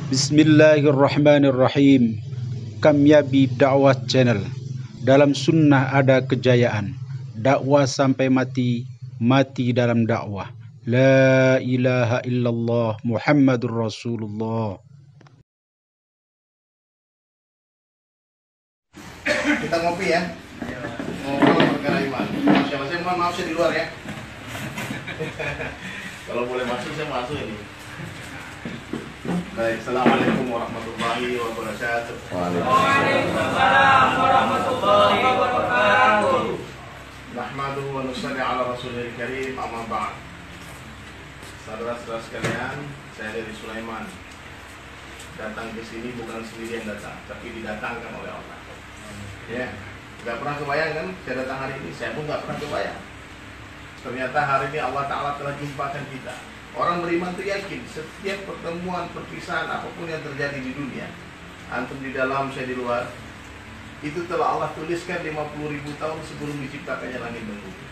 Bismillahirrahmanirrahim. Kamyabi Dakwah Channel. Dalam sunnah ada kejayaan. Dakwah sampai mati, mati dalam dakwah. La ilaha illallah Muhammadur Rasulullah. Kita ngopi ya. Ngobrol perkara iman. Masing-masing mohon maaf saya di luar ya. Kalau boleh masuk saya masuk ini. Baik, assalamualaikum warahmatullahi wabarakatuh. Waalaikumsalam warahmatullahi wabarakatuh. Nahmaduhu wa nusalli ala rasulil karim, amma ba'd. Saudara-saudara sekalian, saya dari Sulaiman. Datang ke sini bukan sendiri yang datang, tapi didatangkan oleh Allah. Ya, nggak pernah kebayang kan saya datang hari ini, saya pun nggak pernah kebayang. Ternyata hari ini Allah Ta'ala telah jumpakan kita. Orang beriman itu yakin setiap pertemuan, perpisahan, apapun yang terjadi di dunia, antum di dalam, saya di luar, itu telah Allah tuliskan 50.000 tahun sebelum diciptakannya langit dan bumi.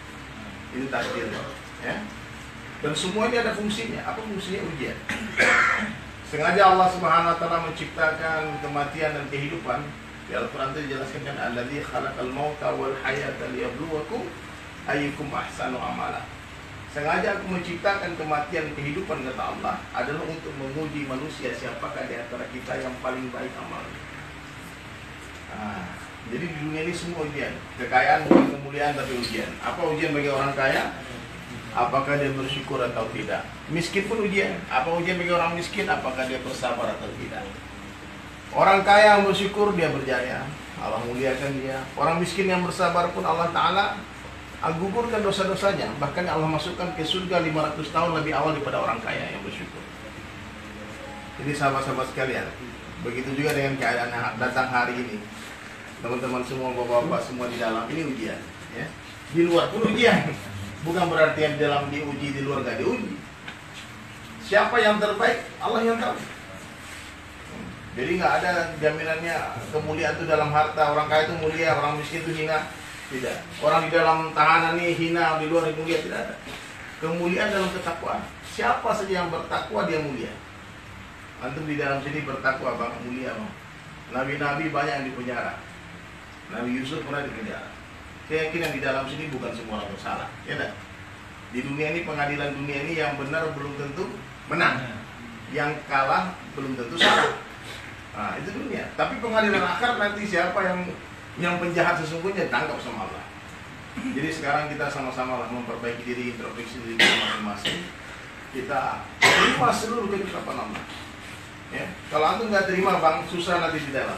Ini takdir ya. Dan semua ini ada fungsinya. Apa fungsinya? Ujian. Sengaja Allah Subhanahu wa Ta'ala menciptakan kematian dan kehidupan. Di Al-Quran itu dijelaskan kan, alladzi khalaqal mauta wal hayata liyabluwakum ayyukum ahsanu amala. Sengaja aku menciptakan kematian kehidupan, kata Allah, adalah untuk menguji manusia siapakah di antara kita yang paling baik amalnya. Jadi di dunia ini semua ujian. Kekayaan bukan kemuliaan tapi ujian. Apa ujian bagi orang kaya? Apakah dia bersyukur atau tidak? Miskin pun ujian. Apa ujian bagi orang miskin? Apakah dia bersabar atau tidak? Orang kaya yang bersyukur dia berjaya, Allah muliakan dia. Orang miskin yang bersabar pun Allah Ta'ala gugurkan dosa-dosanya. Bahkan Allah masukkan ke surga 500 tahun lebih awal daripada orang kaya yang bersyukur. Jadi sahabat-sahabat sekalian, begitu juga dengan keadaan datang hari ini. Teman-teman semua, bapak-bapak semua di dalam, ini ujian ya. Di luar pun ujian. Bukan berarti yang di dalam diuji, di luar gak diuji. Siapa yang terbaik? Allah yang tahu. Jadi nggak ada jaminannya kemuliaan itu dalam harta. Orang kaya itu mulia, orang miskin itu hina. Tidak. Orang di dalam tahanan ini hina, di luar mulia, tidak ada. Kemuliaan dalam ketakwaan. Siapa saja yang bertakwa dia mulia. Antum di dalam sini bertakwa bang, mulia bang. Nabi-nabi banyak yang dipenjara. Nabi Yusuf pernah dipenjara. Saya yakin yang di dalam sini bukan semua orang bersalah. Ya tak? Di dunia ini, pengadilan dunia ini yang benar belum tentu menang. Yang kalah belum tentu salah. Nah, itu dunia. Tapi pengadilan akhir nanti siapa yang penjahat sesungguhnya tangkap sama Allah. Jadi sekarang kita sama-sama lah memperbaiki diri, introspeksi diri kita masing-masing. Kita terima seluruh ketetapan Allah. Ya, kalau antum nggak terima bang, susah nanti di dalam.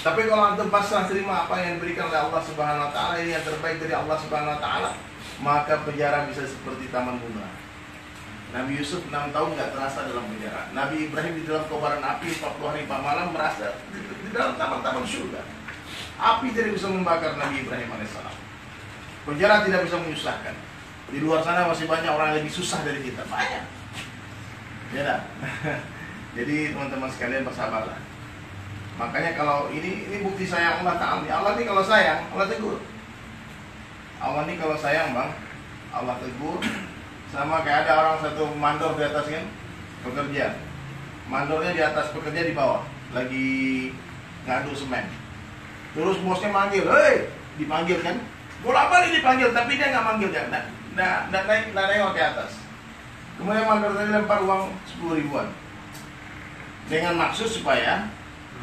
Tapi kalau antum pasrah terima apa yang diberikan oleh Allah Subhanahu Wa Taala, ini yang terbaik dari Allah Subhanahu Wa Taala, maka penjara bisa seperti taman bunga. Nabi Yusuf 6 tahun nggak terasa dalam penjara. Nabi Ibrahim di dalam kobaran api 40 hari 4 malam merasa di dalam taman-taman surga. Api tidak bisa membakar Nabi Ibrahim alaihissalam. Penjara tidak bisa menyusahkan. Di luar sana masih banyak orang yang lebih susah dari kita. Banyak. Ya dah. Jadi teman-teman sekalian bersabarlah. Makanya kalau ini bukti sayang Allah Ta'ala. Allah ini kalau sayang, Allah tegur. Allah ini kalau sayang bang, Allah tegur. Sama kayak ada orang satu mandor di atas kan, pekerja. Mandornya di atas, pekerja di bawah, lagi ngadu semen. Terus bosnya manggil, hei, dipanggil kan. Bolak-balik dipanggil, tapi dia nggak manggil kan, nggak nengok ke atas. Kemudian mandor tadi lempar uang 10 ribuan, dengan maksud supaya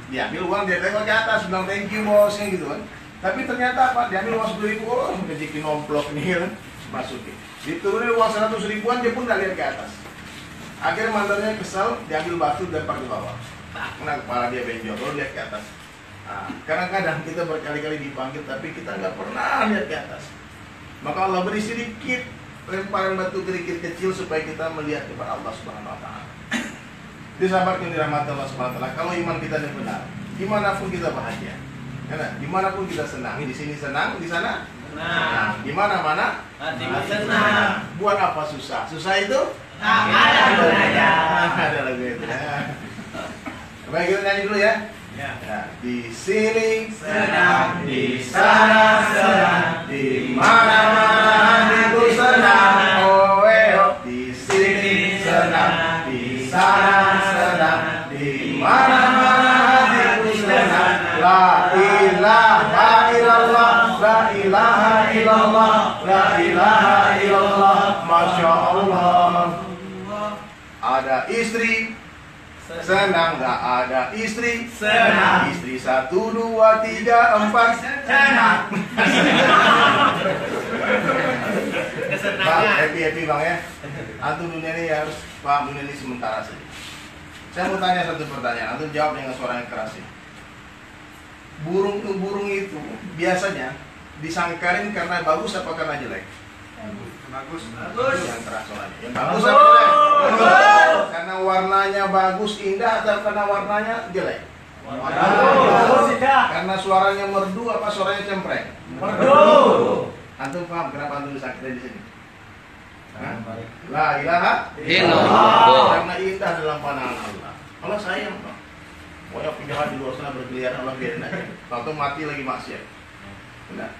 diambil uang, dia tengok ke atas, bilang thank you bosnya gitu kan. Tapi ternyata apa? Diambil uang 10 ribu, oh kejikin nomplok nih kan, masukin. Diturunin uang 100 ribuan, dia pun gak lihat ke atas. Akhirnya mandornya kesal, diambil batu dan lempar ke bawah. Kena kepala dia benjol, baru lihat ke atas. Kadang-kadang kita berkali-kali dipanggil, tapi kita nggak pernah lihat ke atas. Maka Allah beri sedikit lemparan batu kerikil kecil supaya kita melihat kepada Allah Subhanahu Wa Taala. Disabarkan dirahmati Allah Subhanahu Wa Taala. Kalau iman kita ini benar, dimanapun kita bahagia, karena dimanapun kita senang. Di sini senang, di sana. Nah, di mana-mana hati senang. Buat apa susah? Susah itu? Ada gunanya. Ada lagu itu. Baik, kita nyanyi dulu ya. Ya. Di sini Senang, di sana senang, di mana-mana hatiku senang. Oh, di sini senang, di sana senang, di mana-mana hatiku senang. La ilaha illallah, la ilaha illallah, la ilaha illallah. Masya Allah. Ada istri senang, nggak ada istri Senang. Istri 1, 2, 3, 4 Senang. Bang, happy bang ya. Antum dunia ini harus paham, dunia ini sementara saja. Saya mau tanya satu pertanyaan, antum jawab dengan suara yang keras ya. Burung itu biasanya disangkarin karena bagus apa karena jelek? Bagus. Yang keras suaranya. Yang bagus apa jelek? Bagus. Karena warnanya bagus, indah atau karena warnanya jelek? Bagus. Karena suaranya merdu apa suaranya cempreng? Merdu. Antum paham kenapa antum disangkarin di sini? Hah? La ilaha Illallah. Karena indah dalam pandangan Allah. Allah sayang bang. Pokoknya penjahat di luar sana berkeliaran, Allah biarin aja. Kalau mati lagi maksiat. Benar.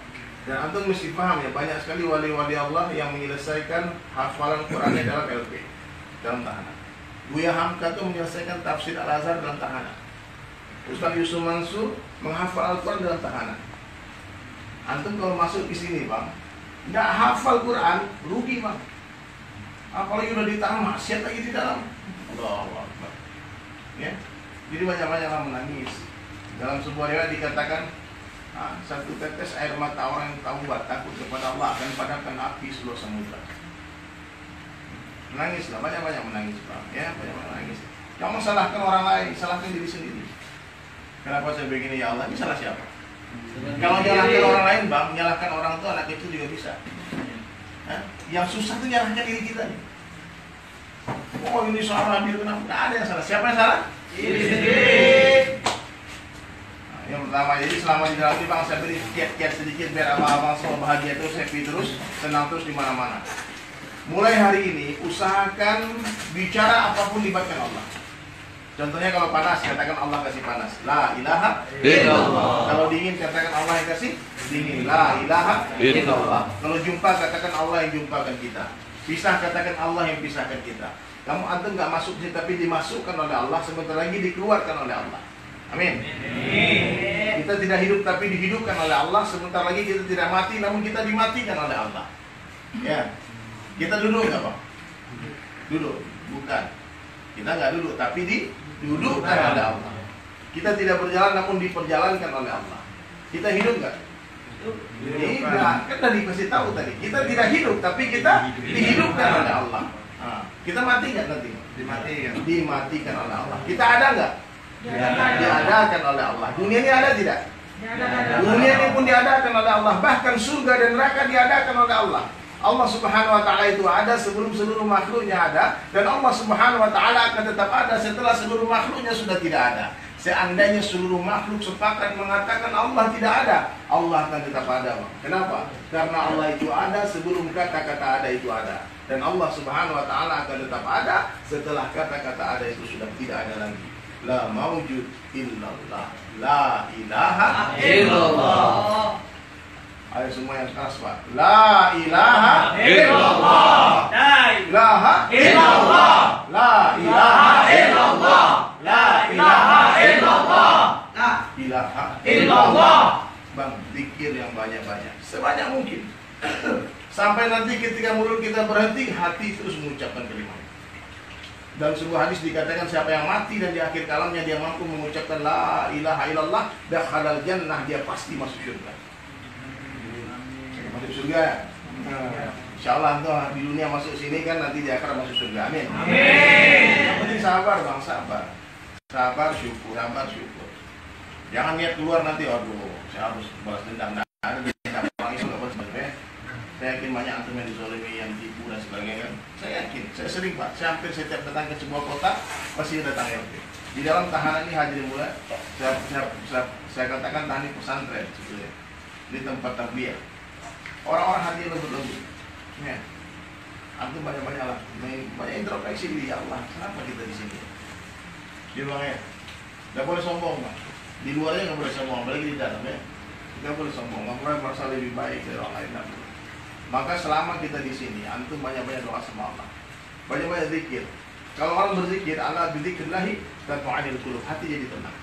Dan antum mesti paham ya, banyak sekali wali-wali Allah yang menyelesaikan hafalan Qurannya dalam LP, dalam tahanan. Buya Hamka itu menyelesaikan tafsir Al-Azhar dalam tahanan. Ustaz Yusuf Mansur menghafal Al-Quran dalam tahanan. Antum kalau masuk di sini bang, nggak hafal Quran, rugi bang. Apalagi udah ditahan, maksiat lagi di dalam. Allahu Akbar. Ya, jadi banyak-banyaklah menangis. Dalam sebuah riwayat dikatakan, satu tetes air mata orang yang taubat takut kepada Allah akan padamkan api seluruh samudra. Menangislah, banyak-banyak menangis bang. Ya, banyak-banyak menangis. Jangan salahkan orang lain, salahkan diri sendiri. Kenapa saya begini ya Allah? Ini salah siapa? Kalau nyalahkan orang lain bang, menyalahkan orang tua, anak itu juga bisa. Yang susah itu nyalahkan diri kita nih. Oh ini salah, dia kenapa? Nggak ada yang salah. Siapa yang salah? Diri sendiri. Yang pertama, jadi selama di dalam ini bang, saya beri kiat-kiat sedikit biar abang-abang semua bahagia terus, happy terus, senang terus di mana-mana. Mulai hari ini usahakan bicara apapun libatkan Allah. Contohnya kalau panas, katakan Allah kasih panas. La ilaha illallah. Kalau dingin, katakan Allah yang kasih dingin. La ilaha illallah. Kalau jumpa, katakan Allah yang jumpakan kita. Pisah, katakan Allah yang pisahkan kita. Kamu antum nggak masuk sini, tapi dimasukkan oleh Allah. Sebentar lagi dikeluarkan oleh Allah. Amin. Kita tidak hidup, tapi dihidupkan oleh Allah. Sebentar lagi kita tidak mati, namun kita dimatikan oleh Allah. Ya, kita duduk nggak Pak? Duduk, bukan. Kita nggak duduk, tapi didudukkan oleh Allah. Kita tidak berjalan, namun diperjalankan oleh Allah. Kita hidup nggak? Tidak, kan tadi kasih tahu tadi. Kita tidak hidup, tapi kita dihidupkan oleh Allah. Kita mati nggak nanti? Dimatikan oleh Allah. Kita ada nggak? Diadakan oleh Allah. Dunia ini ada tidak? Dunia ini pun diadakan oleh Allah. Bahkan surga dan neraka diadakan oleh Allah. Allah Subhanahu wa Ta'ala itu ada sebelum seluruh makhluknya ada, dan Allah Subhanahu wa Ta'ala akan tetap ada setelah seluruh makhluknya sudah tidak ada. Seandainya seluruh makhluk sepakat mengatakan Allah tidak ada, Allah akan tetap ada. Kenapa? Karena Allah itu ada sebelum kata-kata ada itu ada, dan Allah Subhanahu wa Ta'ala akan tetap ada setelah kata-kata ada itu sudah tidak ada lagi. La maujud illallah, la ilaha illallah. Ayo semua yang keras Pak. La ilaha illallah. La ilaha illallah. La ilaha illallah. La ilaha illallah. La ilaha Illallah. Bang, zikir yang banyak-banyak, sebanyak mungkin. Sampai nanti ketika mulut kita berhenti, hati terus mengucapkan kalimat. Dalam sebuah hadis dikatakan siapa yang mati dan di akhir kalamnya dia mampu mengucapkan la ilaha illallah, dakhalal jannah, dia pasti masuk surga. Masuk surga. Insyaallah tuh di dunia masuk sini kan, nanti di akhirat masuk surga. Amin. Amin. Yang penting sabar bang, sabar. Sabar syukur, sabar syukur. Jangan niat keluar nanti, aduh saya harus balas dendam. Nah, ada dendam orang itu nggak boleh sebenarnya. Saya yakin banyak antum yang dizolimi, yang tipu dan sebagainya. Saya yakin, saya sering Pak, saya hampir setiap datang ke sebuah kota pasti datang LP. Di dalam tahanan ini hadirin mulai, saya katakan tahanan pesantren sebetulnya, di tempat tarbiyah. Orang-orang hati lembut-lembut. Ya. Antum banyak-banyak lah, banyak introspeksi diri, ya Allah, kenapa kita di sini? Di luar ya, nggak boleh sombong Pak. Di luarnya nggak boleh sombong, apalagi di dalam ya. Nggak boleh sombong, nggak boleh merasa lebih baik dari orang lain. Maka selama kita di sini, antum banyak-banyak doa sama Allah, banyak-banyak zikir. Kalau orang berzikir, ala bizikrillahi tatma'inul qulub, hati jadi tenang.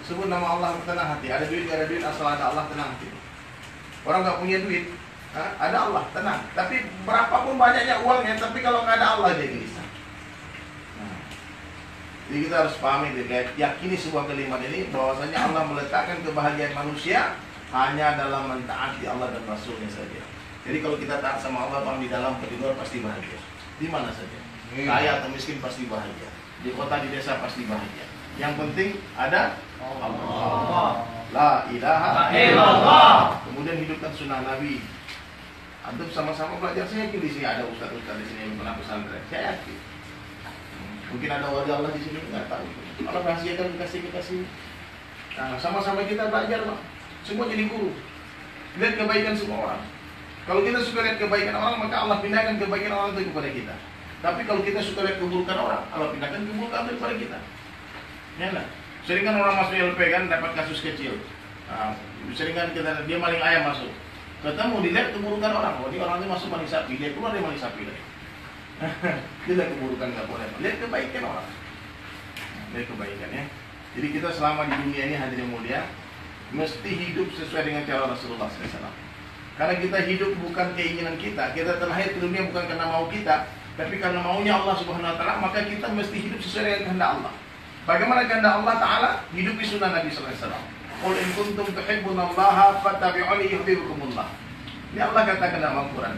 Sebut nama Allah, tenang hati. Ada duit, gak ada duit, asal ada Allah, tenang hati. Orang nggak punya duit, ada Allah, tenang. Tapi berapapun banyaknya uangnya, tapi kalau nggak ada Allah dia gelisah. Jadi kita harus pahami, yakini sebuah kalimat ini bahwasanya Allah meletakkan kebahagiaan manusia hanya dalam mentaati Allah dan Rasulnya saja. Jadi kalau kita taat sama Allah, bang, di dalam atau di luar pasti bahagia. Di mana saja, kaya atau miskin pasti bahagia. Di kota, di desa pasti bahagia. Yang penting ada Allah. La ilaha illallah. Kemudian hidupkan sunnah Nabi. Antum sama-sama belajar. Saya yakin di sini ada ustaz-ustaz di sini yang pernah pesantren. Saya yakin. Mungkin ada wali Allah di sini, nggak tahu. Allah rahasiakan kasih. Nah, sama-sama kita belajar, Pak. Semua jadi guru. Lihat kebaikan semua orang. Kalau kita suka lihat kebaikan orang, maka Allah pindahkan kebaikan orang itu kepada kita. Tapi kalau kita suka lihat keburukan orang, Allah pindahkan keburukan itu kepada kita. Ya lah. Sering kan orang masuk LP kan dapat kasus kecil. Sering kan kita dia maling ayam masuk. Ketemu dilihat keburukan orang. Oh, ini orang ini masuk maling sapi, dia keluar dari maling sapi lagi. Dia lihat keburukan nggak boleh. Lihat kebaikan orang. Lihat kebaikan ya. Jadi kita selama di dunia ini hadirin mulia mesti hidup sesuai dengan cara Rasulullah SAW. Karena kita hidup bukan keinginan kita. Kita terlahir ke dunia bukan karena mau kita, tapi karena maunya Allah Subhanahu Wa Taala. Maka kita mesti hidup sesuai dengan kehendak Allah. Bagaimana kehendak Allah Ta'ala? Hidup di sunnah Nabi SAW. Qul in kuntum tuhibbunallaha fattabi'uni yuhibbukumullah. Ini Allah katakan dalam Al-Quran.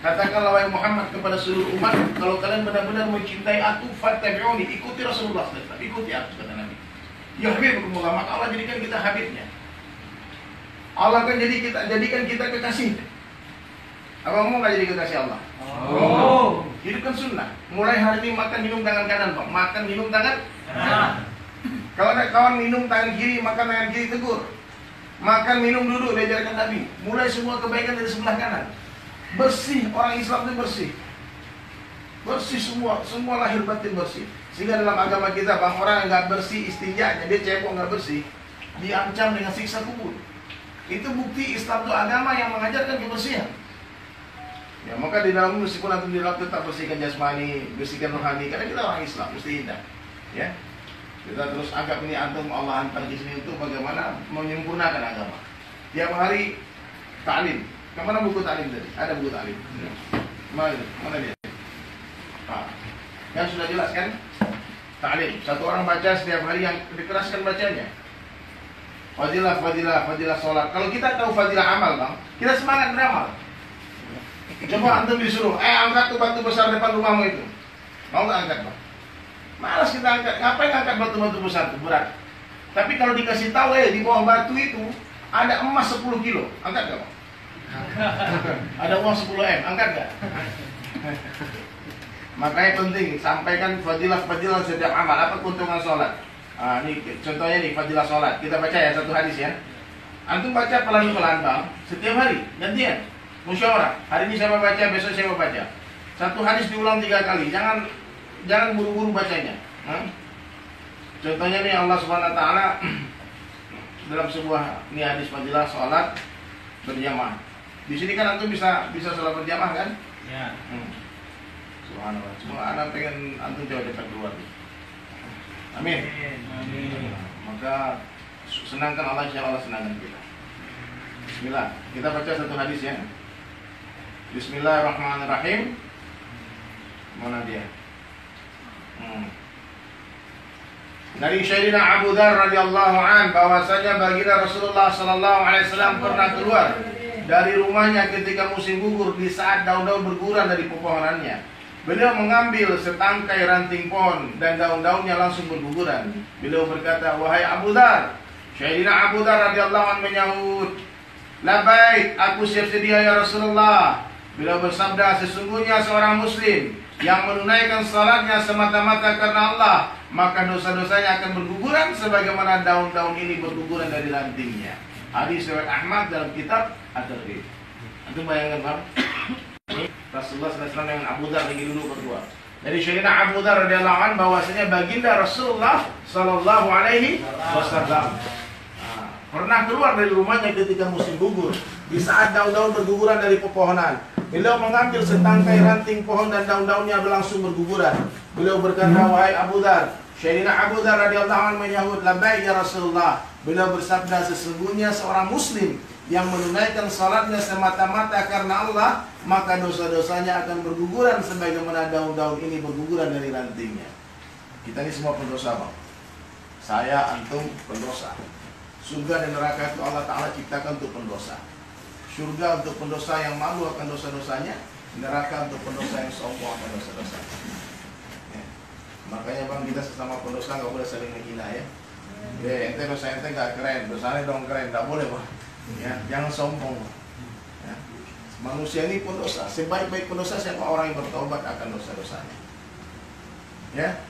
Katakanlah wahai Muhammad kepada seluruh umat, kalau kalian benar-benar mencintai aku, fattabi'uni, ikuti Rasulullah SAW. Ikuti aku, kata Nabi. Yuhibbukumullah, maka Allah jadikan kita habibnya. Allah akan jadikan kita kekasih. Apa mau nggak jadi kekasih Allah? Oh. Hidupkan sunnah. Mulai hari ini makan minum tangan kanan, Pak. Makan minum tangan kanan. Kalau ada kawan minum tangan kiri, makan tangan kiri, tegur. Makan minum duduk, diajarkan Nabi. Mulai semua kebaikan dari sebelah kanan. Bersih, orang Islam itu bersih. Bersih semua lahir batin bersih. Sehingga dalam agama kita, bang, orang yang nggak bersih istinjanya, dia cebok nggak bersih, diancam dengan siksa kubur. Itu bukti Islam itu agama yang mengajarkan kebersihan. Ya, maka di dalam meskipun antum di dalam tetap bersihkan jasmani, bersihkan rohani, karena kita orang Islam mesti indah. Ya, kita terus anggap ini antum Allah hantar di sini untuk bagaimana menyempurnakan agama. Tiap hari ta'lim. Kemana buku ta'lim tadi? Ada buku ta'lim. Mana dia? Nah, yang sudah jelas kan? Ta'lim. Satu orang baca setiap hari yang dikeraskan bacanya. Fadilah sholat. Kalau kita tahu fadilah amal, bang, kita semangat beramal. Coba antum disuruh, angkat tuh batu besar depan rumahmu itu. Mau nggak angkat, bang? Malas kita angkat. Ngapain angkat batu-batu besar itu? Berat. Tapi kalau dikasih tahu, di bawah batu itu ada emas 10 kilo. Angkat nggak, bang? Ada uang 10 M. Angkat nggak? Makanya penting, sampaikan fadilah setiap amal. Apa keuntungan sholat? Ini contohnya nih, fadilah sholat. Kita baca ya satu hadis ya. Antum baca pelan-pelan, bang. Setiap hari, gantian. Musyawarah. Hari ini saya baca, besok saya baca. Satu hadis diulang 3 kali. Jangan buru-buru bacanya. Contohnya nih Allah Subhanahu Wa Taala dalam sebuah nih hadis fadilah sholat berjamaah. Di sini kan antum bisa sholat berjamaah kan? Ya. Subhanallah. Cuma anak pengen antum jauh cepat keluar. Amin. Amin. Maka senangkan Allah, insya Allah senangkan kita. Bismillah. Kita baca satu hadis ya. Bismillahirrahmanirrahim. Mana dia? Dari Sayyidina Abu Dzar radhiyallahu an bahwasanya baginda Rasulullah sallallahu alaihi wasallam pernah keluar dari rumahnya ketika musim gugur di saat daun-daun berguguran dari pepohonannya. Beliau mengambil setangkai ranting pohon dan daun-daunnya langsung berguguran. Beliau berkata, "Wahai Abu Dzar." Sayyidina Abu Dzar radhiyallahu an menyahut, "Labbaik, aku siap sedia ya Rasulullah." Beliau bersabda, "Sesungguhnya seorang muslim yang menunaikan salatnya semata-mata karena Allah, maka dosa-dosanya akan berguguran sebagaimana daun-daun ini berguguran dari rantingnya." Hadis riwayat Ahmad dalam kitab At-Targhib. Antum bayangkan, Bang? Rasulullah SAW dengan Abu Dzar lagi dulu berdua. Dari Sayyidina Abu Dzar radhiyallahu anhu bahwasanya baginda Rasulullah sallallahu alaihi wasallam pernah keluar dari rumahnya ketika musim gugur, di saat daun-daun berguguran dari pepohonan. Beliau mengambil setangkai ranting pohon dan daun-daunnya berlangsung berguguran. Beliau berkata, wahai Abu Dzar, Sayyidina Abu Dzar radhiyallahu anhu menyahut, labbaik ya Rasulullah. Beliau bersabda, sesungguhnya seorang muslim yang menunaikan salatnya semata-mata karena Allah, maka dosa-dosanya akan berguguran sebagaimana daun-daun ini berguguran dari rantingnya. Kita ini semua pendosa, Bang. Saya, antum pendosa. Surga dan neraka itu Allah Ta'ala ciptakan untuk pendosa. Surga untuk pendosa yang malu akan dosa-dosanya, neraka untuk pendosa yang sombong akan dosa-dosanya. Ya. Makanya Bang, kita sesama pendosa nggak boleh saling menghina ya. Ente dosa ente nggak keren, dosanya dong keren, nggak boleh Bang. Ya, jangan sombong. Ya. Manusia ini pendosa. Sebaik-baik pendosa siapa orang yang bertobat akan dosa-dosanya. Ya.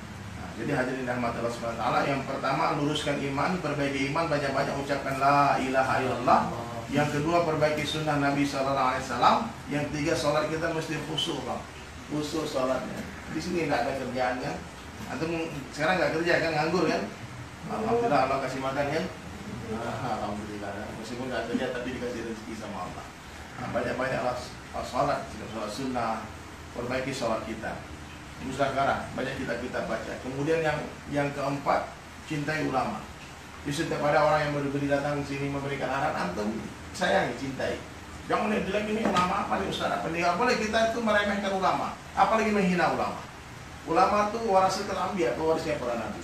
Jadi hadirin rahmat Allah SWT, yang pertama luruskan iman, perbaiki iman, banyak-banyak ucapkan la ilaha illallah. Yang kedua perbaiki sunnah Nabi SAW. Yang ketiga sholat kita mesti khusyuk, Bang. Khusyuk sholatnya. Di sini nggak ada kerjaan kan? Antum sekarang nggak kerja kan, nganggur kan? Alhamdulillah Allah kasih makan kan? Alhamdulillah. Meskipun nggak kerja tapi dikasih rezeki sama Allah. Banyak-banyaklah sholat sunnah, perbaiki sholat kita. Muzakarah, banyak kita baca. Kemudian yang keempat, cintai ulama. Di setiap ada orang yang baru datang ke sini memberikan arahan, antum sayangi, cintai. Jangan lihat jelek ini ulama apa nih ustaz apa nih. Nggak boleh kita itu meremehkan ulama, apalagi menghina ulama. Ulama itu warasatul anbiya, pewarisnya para nabi.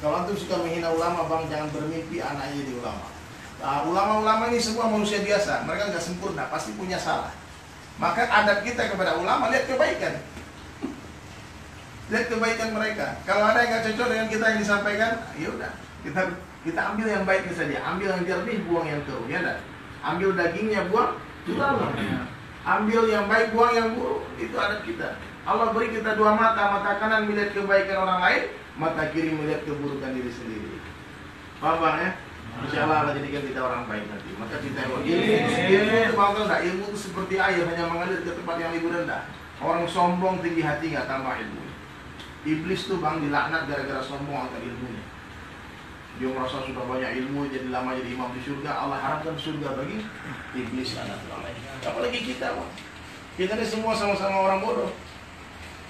Kalau antum suka menghina ulama, Bang, jangan bermimpi anaknya jadi ulama. Nah, ulama-ulama ini semua manusia biasa, mereka nggak sempurna, pasti punya salah. Maka adab kita kepada ulama, lihat kebaikan. Lihat kebaikan mereka. Kalau ada yang nggak cocok dengan kita yang disampaikan, ya udah, kita ambil yang baiknya saja. Ambil yang jernih, buang yang keruh, ya dah. Ambil dagingnya, buang tulangnya. Ambil yang baik, buang yang buruk. Itu adab kita. Allah beri kita dua mata, mata kanan melihat kebaikan orang lain, mata kiri melihat keburukan diri sendiri. Paham Bang ya? Insya Allah jadikan kita orang baik nanti. Maka kita ilmu itu bangga enggak? Ilmu itu seperti air, hanya mengalir ke tempat yang lebih rendah. Orang sombong tinggi hati nggak tambah ilmu. Iblis tuh Bang dilaknat gara-gara sombong akan ilmunya. Dia merasa sudah banyak ilmu, jadi lama jadi imam di surga. Allah harapkan surga bagi iblis anak Allah. Apalagi kita, Bang. Kita ini semua sama-sama orang bodoh.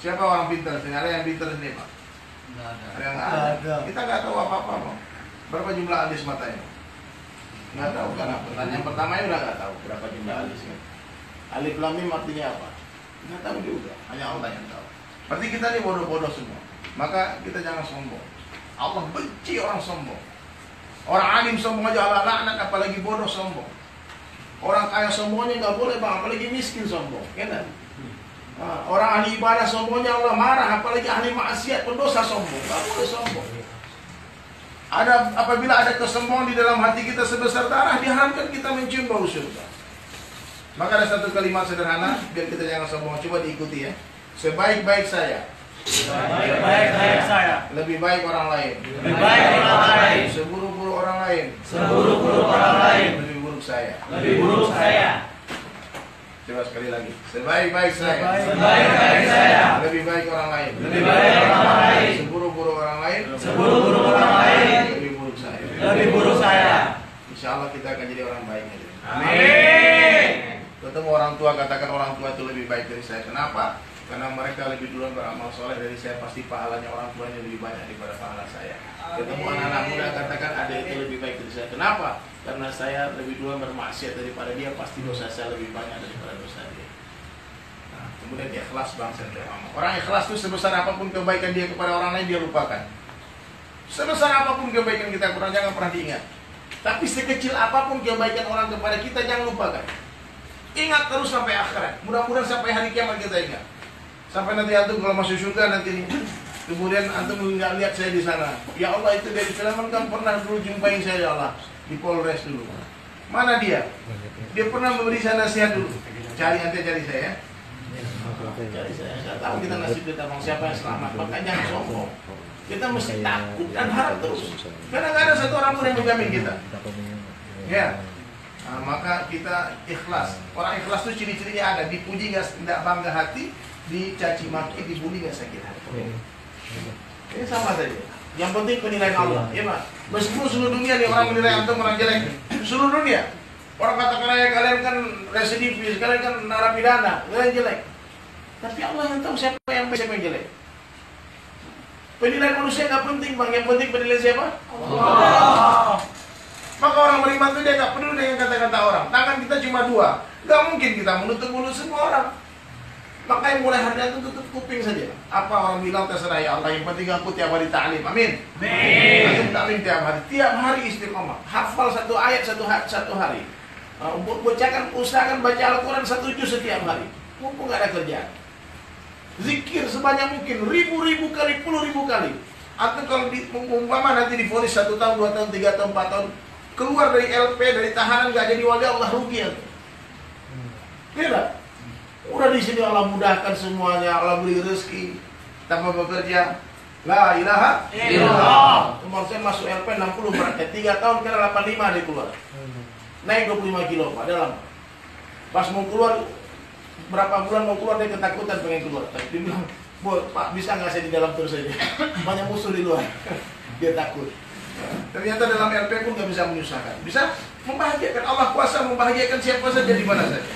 Siapa orang pintar? Ada yang pintar sini, Pak? Nggak ada. Ada yang nggak ada. Kita nggak tahu apa-apa, Bang. Berapa jumlah alis matanya? Nggak tahu kan? Pertanyaan pertamanya udah nggak tahu berapa jumlah alisnya. Alif lam mim artinya apa? Nggak tahu juga. Hanya Allah yang tahu. Berarti kita ini bodoh-bodoh semua. Maka kita jangan sombong. Allah benci orang sombong. Orang alim sombong aja Allah laknat, apalagi bodoh sombong. Orang kaya sombongnya nggak boleh Bang, apalagi miskin sombong. Ya kan? Orang ahli ibadah sombongnya Allah marah, apalagi ahli maksiat pendosa sombong. Nggak boleh sombong. Apabila ada kesombongan di dalam hati kita sebesar darah, diharamkan kita mencium bau surga. Maka ada satu kalimat sederhana biar kita jangan sombong. Coba diikuti ya. Sebaik-baik saya, Sebaik-baik saya, lebih baik orang lain. lebih baik orang lain. Seburuk-buruk orang lain, Seburuk-buruk orang lain, lebih buruk saya. lebih buruk saya. Coba sekali lagi. Sebaik-baik saya, Sebaik-baik saya, lebih baik orang lain. lebih baik orang lain. Seburuk-buruk orang lain, Seburuk-buruk orang lain, lebih buruk saya. lebih buruk saya. Insya Allah kita akan jadi orang baik. Amin. Ketemu orang tua, katakan orang tua itu lebih baik dari saya. Kenapa? Karena mereka lebih duluan beramal soleh dari saya, pasti pahalanya orang tuanya lebih banyak daripada pahala saya. Ketemu anak-anak muda, katakan ada itu lebih baik dari saya. Kenapa? Karena saya lebih duluan bermaksiat daripada dia, pasti dosa saya lebih banyak daripada dosa dia. Nah, kemudian ikhlas bangsa terutama. Orang ikhlas itu sebesar apapun kebaikan dia kepada orang lain dia lupakan. Sebesar apapun kebaikan kita kurang jangan pernah diingat. Tapi sekecil apapun kebaikan orang kepada kita jangan lupakan. Ingat terus sampai akhirat. Mudah-mudahan sampai hari kiamat kita ingat. Sampai nanti antum kalau masuk surga nanti kemudian antum nggak lihat saya di sana. Ya Allah itu dari Sulaiman kan pernah dulu jumpain saya ya Allah di Polres dulu. Mana dia? Dia pernah memberi saya nasihat dulu. Cari saya. Cari saya. Saya tahu kita nasib kita bang siapa yang selamat. Maka jangan sombong. Kita mesti takut dan harap terus. Karena nggak ada satu orang pun yang menjamin kita. Ya. Nah, maka kita ikhlas. Orang ikhlas itu ciri-cirinya ada. Dipuji nggak bangga hati. Dicaci maki, dibully nggak sakit hati. Ini sama saja. Yang penting penilaian Allah, ya Mas. Meskipun seluruh dunia nih orang menilai antum orang jelek, seluruh dunia. Orang katakan ya kalian kan residivis, kalian kan narapidana, kalian jelek. Tapi Allah yang tahu siapa yang baik, siapa yang jelek. Penilaian manusia nggak penting bang, yang penting penilaian siapa? Allah. Maka orang beriman itu dia nggak peduli dengan kata-kata orang. Tangan kita cuma dua, nggak mungkin kita menutup mulut semua orang. Makanya mulai hari itu tutup kuping saja. Apa orang bilang terserah ya Allah, yang penting aku tiap hari ta'lim. Amin. Amin. Ta'lim tiap hari istiqomah. Hafal satu ayat satu hari. Usahakan baca Al-Quran 1 juz setiap hari. Mumpung nggak ada kerjaan. Zikir sebanyak mungkin, ribu-ribu kali, puluh-ribu kali. Atau kalau umpama nanti divonis 1 tahun, 2 tahun, 3 tahun, 4 tahun, keluar dari LP, dari tahanan nggak jadi wali Allah, rugi ya. Tidak. Udah di sini Allah mudahkan semuanya, Allah beri rezeki tanpa bekerja. La ilaha illallah. Kemarin saya masuk LP 60 berarti 3 tahun kira 85 dia keluar. Naik 25 kilo Pak, dalam. Pas mau keluar berapa bulan mau keluar dia ketakutan pengen keluar. Tapi dia bilang, Pak bisa nggak saya di dalam terus saja? Banyak musuh di luar. Dia takut. Ternyata dalam LP pun nggak bisa menyusahkan. Bisa membahagiakan. Allah kuasa membahagiakan siapa saja di mana saja.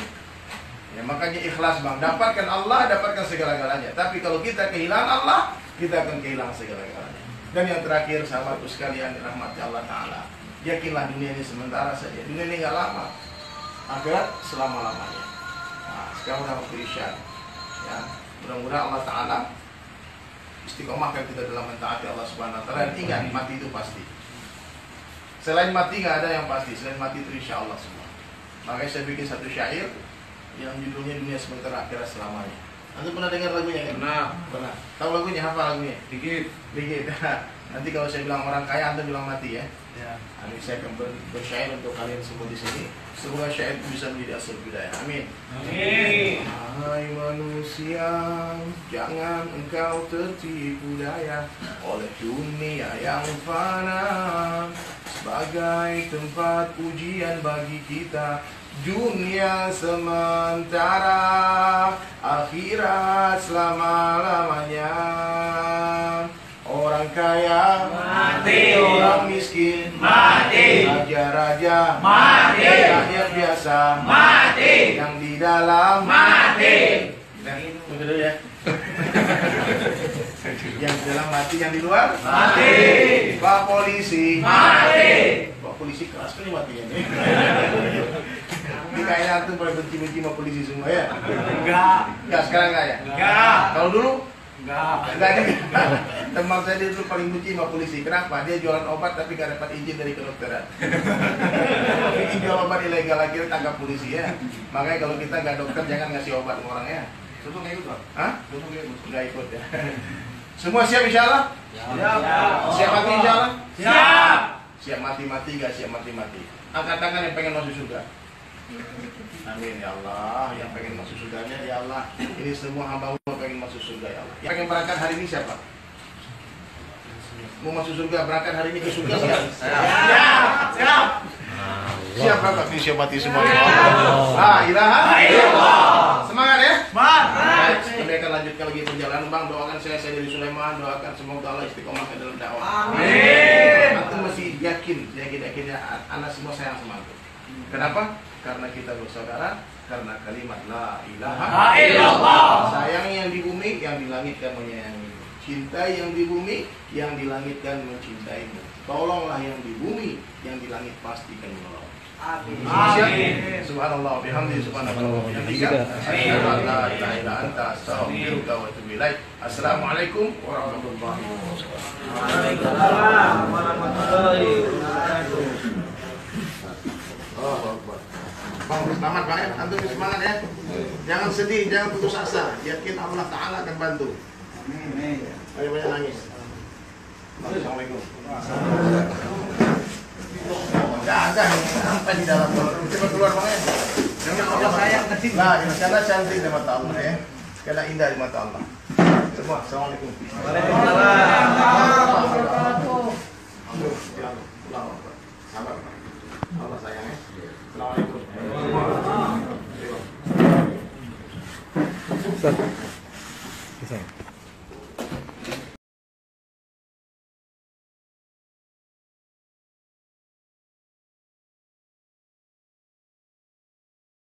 Ya makanya ikhlas bang, dapatkan Allah, dapatkan segala-galanya. Tapi kalau kita kehilangan Allah, kita akan kehilangan segala-galanya. Dan yang terakhir, sahabatku sekalian, rahmat Allah Ta'ala, yakinlah dunia ini sementara saja. Dunia ini nggak lama, akhirat selama-lamanya. Nah, sekarang udah waktu isya. Ya, mudah-mudahan Allah Ta'ala istiqomahkan kita dalam mentaati Allah Subhanahu Wa Ta'ala. Dan ingat, mati itu pasti. Selain mati nggak ada yang pasti. Selain mati itu insya Allah semua. Makanya saya bikin satu syair yang judulnya dunia sementara akhirat selamanya. Antum pernah dengar lagunya kan? Pernah. Tahu lagunya? Hafal lagunya? Dikit. Nanti kalau saya bilang orang kaya, antum bilang mati ya. Nanti saya akan bersyair untuk kalian semua di sini. Semoga syair bisa menjadi asal budaya. Amin. Amin. Hai manusia, jangan engkau tertipu daya oleh dunia yang fana sebagai tempat ujian bagi kita. Dunia sementara, akhirat selama-lamanya. Orang kaya mati, orang miskin mati, raja-raja mati, rakyat biasa mati, yang di dalam mati. Nah, tunggu dulu ya. Yang di dalam mati, yang di luar mati. Pak polisi mati. Pak polisi keras kali matinya nih. Ini kayaknya antum pada benci-benci sama polisi semua ya? Enggak, sekarang enggak ya? Enggak. Kalau dulu? Enggak juga. Teman saya dulu paling benci sama polisi. Kenapa? Dia jualan obat tapi gak dapat izin dari kedokteran. Ini jual obat ilegal lagi tangkap polisi ya. Makanya kalau kita nggak dokter jangan ngasih obat ke orang ya. Tentu nggak ikut, Pak? Hah? Tentu nggak ikut ya. Semua siap insya Allah? Siap. Siap mati insya Allah? Siap. Siap mati-mati gak siap mati-mati? Angkat tangan yang pengen masuk surga. Amin ya Allah. Yang pengen masuk surganya ya Allah. Ini semua hamba pengen masuk surga ya Allah. Yang pengen berangkat hari ini siapa? Mau masuk surga, berangkat hari ini ke surga siap? Siap. Siap kakak, ini siap mati semua. La ilaha illallah. Semangat ya? Semangat. Kami akan lanjutkan lagi perjalanan bang. Doakan saya dari Sulaiman. Doakan semoga Allah istiqomahkan dalam dakwah. Amin. Aku masih yakinnya anak semua sayang sama aku. Kenapa? Karena kita bersaudara. Karena kalimat la ilaha illallah. Sayang yang di bumi, yang di langit kan menyayangi. Cintai yang di bumi, yang di langit kan mencintaimu. Tolonglah yang di bumi, yang di langit pasti kan menolong. Amin. Subhanallah, bihamdi subhanallah. Assalamualaikum warahmatullahi wabarakatuh. Waalaikumsalam warahmatullahi wabarakatuh. Bang, selamat Pak ya, antum semangat ya. Jangan sedih, jangan putus asa. Yakin Allah Ta'ala akan bantu. Amin. Ayo banyak nangis. Assalamualaikum. Enggak ada sampai di dalam. Coba keluar Bang ya. Jangan Allah sayang tadi. Nah, karena cantik di mata Allah ya. Karena indah di mata Allah. Semua, assalamualaikum. Waalaikumsalam. Sabar. Allah sayang ya. Assalamualaikum. Ustaz.